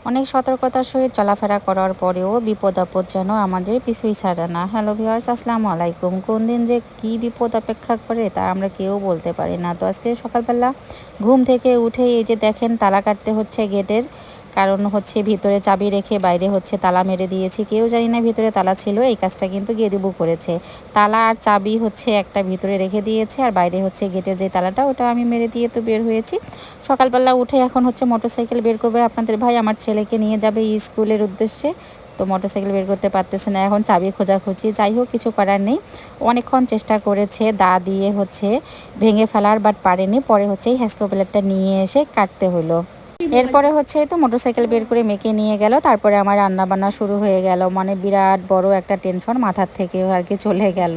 অনেক সতর্কতার সহিত চলাফেরা করার পরেও বিপদ আপদ যেন আমাদের পিছুই ছাড়ে না। হ্যালো ভিউয়ার্স, আসসালামু আলাইকুম। কোন দিন যে কি বিপদ অপেক্ষা করে তা আমরা কেউ বলতে পারি না। তো আজকে সকালবেলা ঘুম থেকে উঠে এই যে দেখেন তালা কাটতে হচ্ছে গেটের, কারণ হচ্ছে ভিতরে চাবি রেখে বাইরে হচ্ছে তালা মেরে দিয়েছি। কেউ জানি না ভিতরে তালা ছিল, এই কাজটা কিন্তু গেদিবু করেছে। তালা আর চাবি হচ্ছে একটা ভিতরে রেখে দিয়েছে, আর বাইরে হচ্ছে গেটের যে তালাটা ওটা আমি মেরে দিয়ে তো বের হয়েছি। সকালবেলা উঠে এখন হচ্ছে মোটরসাইকেল বের করবে আপনাদের ভাই, আমার ছেলেকে নিয়ে যাবে স্কুলের উদ্দেশ্যে। তো মোটরসাইকেল বের করতে পারতেছে না, এখন চাবি খোঁজাখুঁজি। যাই হোক, কিছু করার নেই। অনেকক্ষণ চেষ্টা করেছে দা দিয়ে হচ্ছে ভেঙে ফেলার, বাট পারেনি। পরে হচ্ছে এই হ্যাসকো প্লেটটা নিয়ে এসে কাটতে হলো। এরপরে হচ্ছে তো মোটরসাইকেল বের করে মেয়েকে নিয়ে গেল। তারপরে আমার রান্না বান্না শুরু হয়ে গেল। মানে বিরাট বড় একটা টেনশন মাথার থেকে আর কি চলে গেল।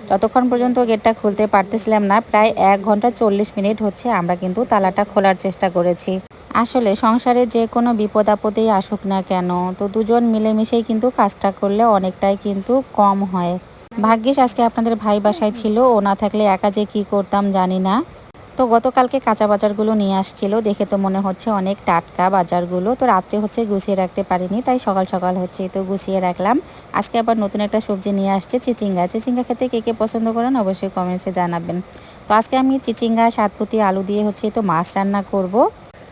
যতক্ষণ পর্যন্ত গেটটা খুলতে পারতেছিলাম না, প্রায় 1 ঘন্টা 40 মিনিট হচ্ছে আমরা কিন্তু তালাটা খোলার চেষ্টা করেছি। আসলে সংসারে যে কোনো বিপদ আপদেই আসুক না কেন, তো দুজন মিলেমিশেই কিন্তু কাজটা করলে অনেকটাই কিন্তু কম হয়। ভাগ্যিস আজকে আপনাদের ভাই বাসায় ছিল, ও না থাকলে একা যে কি করতাম জানি না। তো গতকালকে কাঁচা বাজারগুলো নিয়ে আসছিল, দেখে তো মনে হচ্ছে অনেক টাটকা বাজারগুলো। তো রাত্রে হচ্ছে গুছিয়ে রাখতে পারিনি, তাই সকাল সকাল হচ্ছে তো গুছিয়ে রাখলাম। আজকে আবার নতুন একটা সবজি নিয়ে আসছে, চিচিঙ্গা। চিচিঙ্গা খেতে কে কে পছন্দ করেন অবশ্যই কমেন্টসে জানাবেন। তো আজকে আমি চিচিঙ্গা, সাতপুতি, আলু দিয়ে হচ্ছে তো মাছ রান্না করব।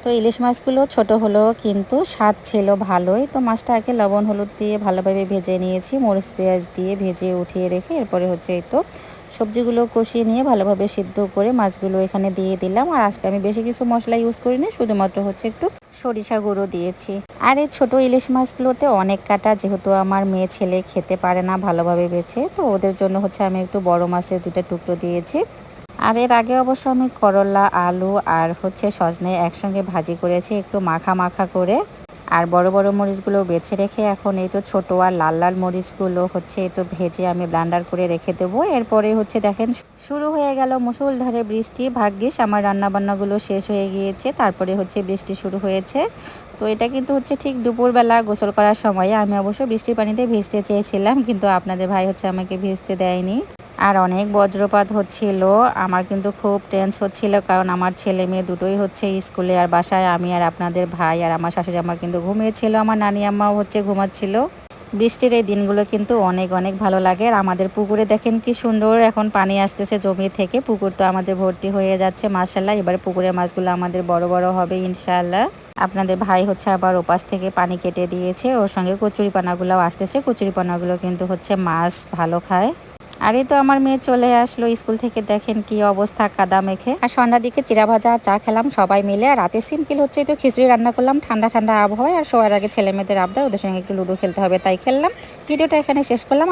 তো ইলিশ মাছগুলো ছোট হলেও কিন্তু স্বাদ ছিল ভালোই। তো মাছটা আগে লবণ হলুদ দিয়ে ভালোভাবে ভেজে নিয়েছি, মরিচ পেঁয়াজ দিয়ে ভেজে উঠিয়ে রেখে এরপরে হচ্ছে এই তো সবজিগুলো কষিয়ে নিয়ে ভালোভাবে সিদ্ধ করে মাছগুলো এখানে দিয়ে দিলাম। আর আজকে আমি বেশি কিছু মশলা ইউজ করিনি, শুধুমাত্র হচ্ছে একটু সরিষা গুঁড়ো দিয়েছি। আর এই ছোটো ইলিশ মাছগুলোতে অনেক কাটা, যেহেতু আমার মেয়ে ছেলে খেতে পারে না ভালোভাবে বেছে, তো ওদের জন্য হচ্ছে আমি একটু বড় মাছের 2টা টুকরো দিয়েছি। আর এর আগে অবশ্য আমি করলা, আলু আর হচ্ছে সজনে একসঙ্গে ভাজি করেছি একটু মাখা মাখা করে। আর বড় বড় মরিচগুলো বেছে রেখে এখন এই তো ছোট আর লাল লাল মরিচগুলো হচ্ছে এই তো ভেজে আমি ব্লেন্ডার করে রেখে দেবো। এরপরে হচ্ছে দেখেন শুরু হয়ে গেল মুষলধারে বৃষ্টি। ভাগ্যিস আমার রান্নাবান্নাগুলো শেষ হয়ে গিয়েছে, তারপরে হচ্ছে বৃষ্টি শুরু হয়েছে। তো এটা কিন্তু হচ্ছে ঠিক দুপুরবেলা গোসল করার সময়। আমি অবশ্য বৃষ্টির পানিতে ভিজতে চেয়েছিলাম, কিন্তু আপনাদের ভাই হচ্ছে আমাকে ভিজতে দেয়নি। আর অনেক বজ্রপাত হচ্ছিল, আমার কিন্তু খুব টেন্স হচ্ছিল, কারণ আমার ছেলে মেয়ে দুটোই হচ্ছে স্কুলে, আর বাসায় আমি আর আপনাদের ভাই আর আমার শাশুড়ি আম্মা কিন্তু ঘুমিয়েছিল, আমার নানি আম্মাও হচ্ছে ঘুমাচ্ছিল। বৃষ্টির এই দিনগুলো কিন্তু অনেক অনেক ভালো লাগে। আর আমাদের পুকুরে দেখেন কি সুন্দর এখন পানি আসতেছে জমি থেকে। পুকুর তো আমাদের ভর্তি হয়ে যাচ্ছে মাশাআল্লাহ। এবার পুকুরের মাছগুলো আমাদের বড় বড় হবে ইনশাআল্লাহ। আপনাদের ভাই হচ্ছে আবার ওপাশ থেকে পানি কেটে দিয়েছে, ওর সঙ্গে কচুরিপানাগুলোও আসতেছে। কচুরিপানাগুলো কিন্তু হচ্ছে মাছ ভালো খায়। আর এই তো আমার মেয়ে চলে আসলো স্কুল থেকে, দেখেন কি অবস্থা কাদা মেখে। আর সন্ধ্যার দিকে চিরা ভাজা আর চা খেলাম সবাই মিলে। আর রাতে সিম্পল হচ্ছে তো খিচুড়ি রান্না করলাম, ঠান্ডা ঠান্ডা আবহাওয়া। আর শোয়ার আগে ছেলে মেয়েদের আবদার, ওদের সঙ্গে একটু লুডো খেলতে হবে, তাই খেললাম। ভিডিওটা এখানে শেষ করলাম।